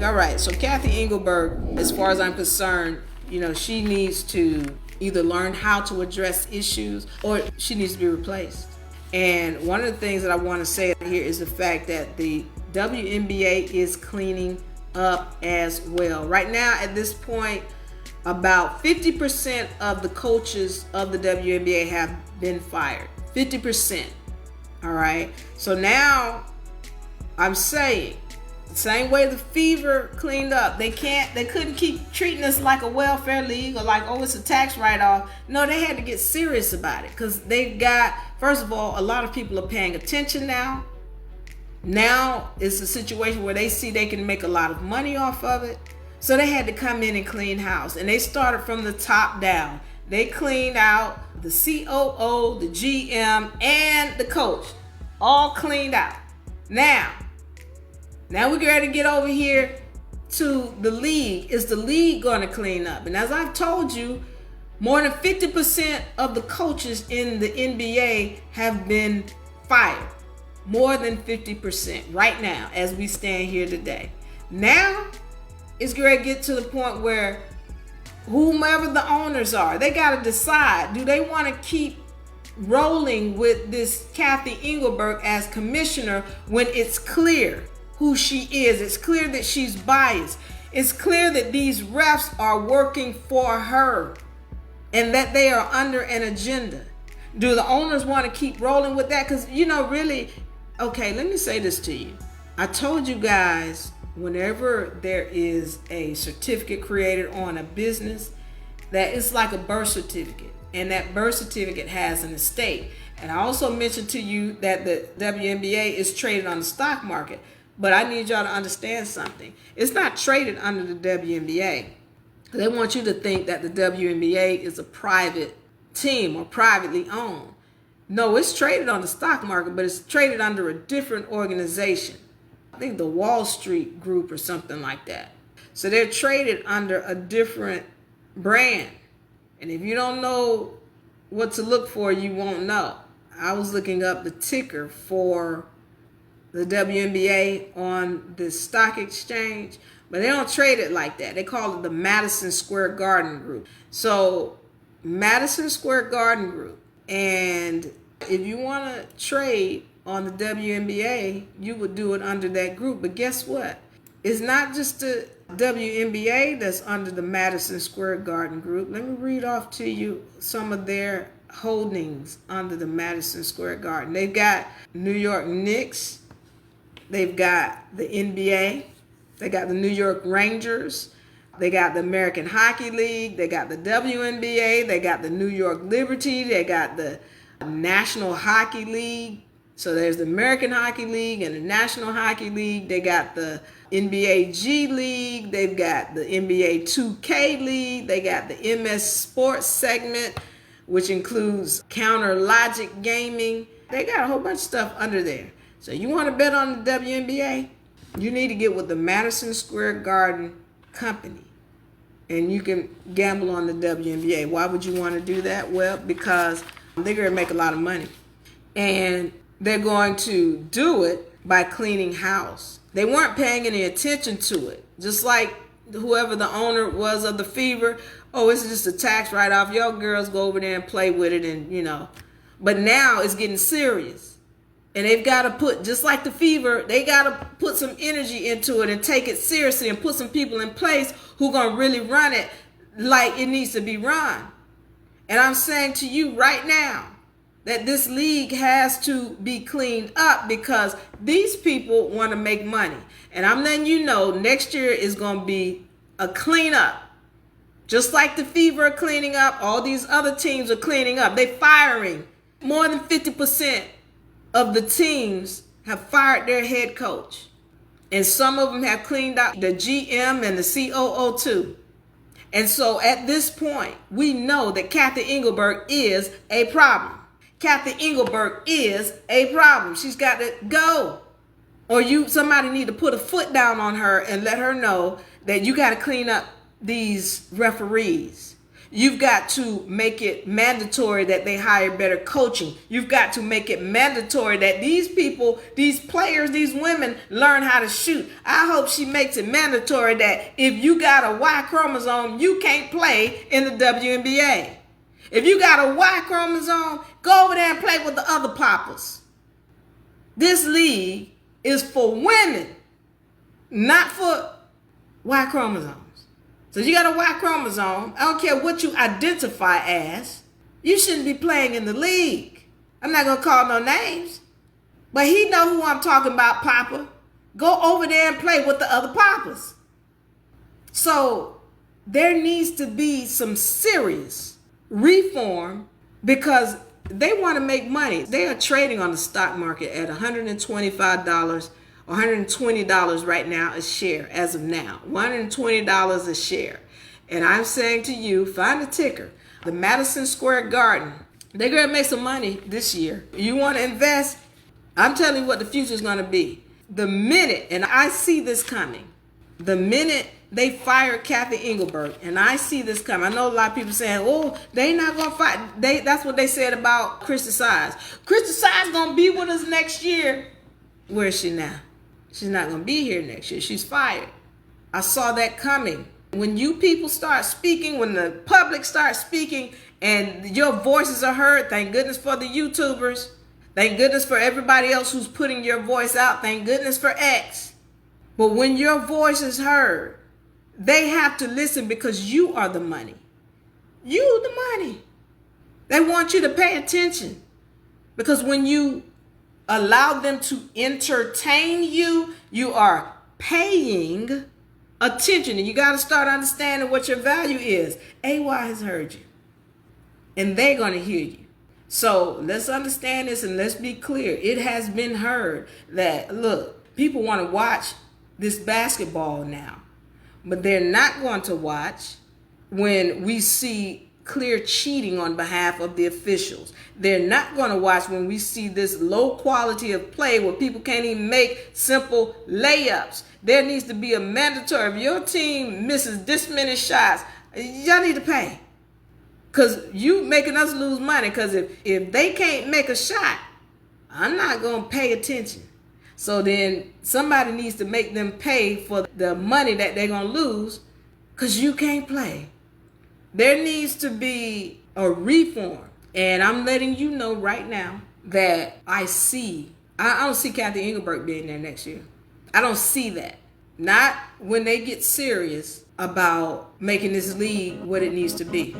All right, so Kathy Engelberg, as far as I'm concerned, she needs to either learn how to address issues or she needs to be replaced. And one of the things that I want to say here is the fact that the WNBA is cleaning up as well. Right now, at this point, about 50% of the coaches of the WNBA have been fired. 50%. All right. So now I'm saying, the same way the Fever cleaned up, they couldn't keep treating us like a welfare league or like, oh, it's a tax write-off. No, they had to get serious about it because they've got, first of all, a lot of people are paying attention now. Now it's a situation where they see they can make a lot of money off of it. So they had to come in and clean house. And they started from the top down. They cleaned out the COO, the GM, and the coach. All cleaned out. Now we're ready to get over here to the league. Is the league going to clean up? And as I've told you, more than 50% of the coaches in the NBA have been fired. More than 50% right now as we stand here today. Now it's going to get to the point where whomever the owners are, they got to decide, do they want to keep rolling with this Kathy Engelberg as commissioner when it's clear who she is? It's clear that she's biased. It's clear that these refs are working for her and that they are under an agenda. Do the owners want to keep rolling with that? Because, really, okay, let me say this to you. I told you guys, whenever there is a certificate created on a business, that it's like a birth certificate. And that birth certificate has an estate. And I also mentioned to you that the WNBA is traded on the stock market. But I need y'all to understand something. It's not traded under the WNBA. They want you to think that the WNBA is a private team or privately owned. No, it's traded on the stock market, but it's traded under a different organization. I think the Wall Street Group or something like that. So they're traded under a different brand. And if you don't know what to look for, you won't know. I was looking up the ticker for the WNBA on the stock exchange, but they don't trade it like that. They call it the Madison Square Garden Group. So Madison Square Garden Group. And if you want to trade on the WNBA, you would do it under that group. But guess what? It's not just the WNBA that's under the Madison Square Garden Group. Let me read off to you some of their holdings under the Madison Square Garden. They've got New York Knicks. They've got the NBA. They got the New York Rangers. They got the American Hockey League. They got the WNBA. They got the New York Liberty. They got the National Hockey League. So there's the American Hockey League and the National Hockey League. They got the NBA G League. They've got the NBA 2K League. They got the MS Sports segment, which includes Counter Logic Gaming. They got a whole bunch of stuff under there. So you want to bet on the WNBA? You need to get with the Madison Square Garden company. And you can gamble on the WNBA. Why would you want to do that? Well, because they're going to make a lot of money. And they're going to do it by cleaning house. They weren't paying any attention to it. Just like whoever the owner was of the Fever. Oh, it's just a tax write-off. Y'all girls go over there and play with it and, But now it's getting serious. And they've got to put, just like the Fever, they got to put some energy into it and take it seriously and put some people in place who are going to really run it like it needs to be run. And I'm saying to you right now that this league has to be cleaned up because these people want to make money. And I'm letting you know next year is going to be a cleanup. Just like the Fever are cleaning up, all these other teams are cleaning up. They're firing. More than 50% of the teams have fired their head coach. And some of them have cleaned out the GM and the COO too. And so at this point, we know that Kathy Engelberg is a problem. Kathy Engelberg is a problem. She's got to go. Or somebody need to put a foot down on her and let her know that you got to clean up these referees. You've got to make it mandatory that they hire better coaching. You've got to make it mandatory that these people, these players, these women learn how to shoot. I hope she makes it mandatory that if you got a Y chromosome, you can't play in the WNBA. If you got a Y chromosome, go over there and play with the other papas. This league is for women, not for Y chromosomes. So you got a Y chromosome, I don't care what you identify as, you shouldn't be playing in the league. I'm not going to call no names, but he know who I'm talking about, Papa. Go over there and play with the other papas. So there needs to be some serious reform because they want to make money. They are trading on the stock market at $125 or $120 right now a share as of now. $120 a share. And I'm saying to you, find a ticker. The Madison Square Garden, they're going to make some money this year. You want to invest? I'm telling you what the future is going to be. The minute, and I see this coming, the minute they fired Kathy Engelberg, and I see this coming. I know a lot of people saying, oh, they not going to fight. That's what they said about Krista Sides. Krista Sides going to be with us next year. Where is she now? She's not going to be here next year. She's fired. I saw that coming. When you people start speaking, when the public starts speaking and your voices are heard, thank goodness for the YouTubers. Thank goodness for everybody else who's putting your voice out. Thank goodness for X. But when your voice is heard, they have to listen because you are the money. You the money. They want you to pay attention. Because when you allow them to entertain you, you are paying attention. And you got to start understanding what your value is. AY has heard you. And they're going to hear you. So let's understand this and let's be clear. It has been heard that, look, people want to watch this basketball now. But they're not going to watch when we see clear cheating on behalf of the officials. They're not going to watch when we see this low quality of play where people can't even make simple layups. There needs to be a mandatory. If your team misses this many shots, y'all need to pay. Because you making us lose money. Because if they can't make a shot, I'm not going to pay attention. So then somebody needs to make them pay for the money that they're going to lose because you can't play. There needs to be a reform. And I'm letting you know right now that I don't see Kathy Engelberg being there next year. I don't see that. Not when they get serious about making this league what it needs to be.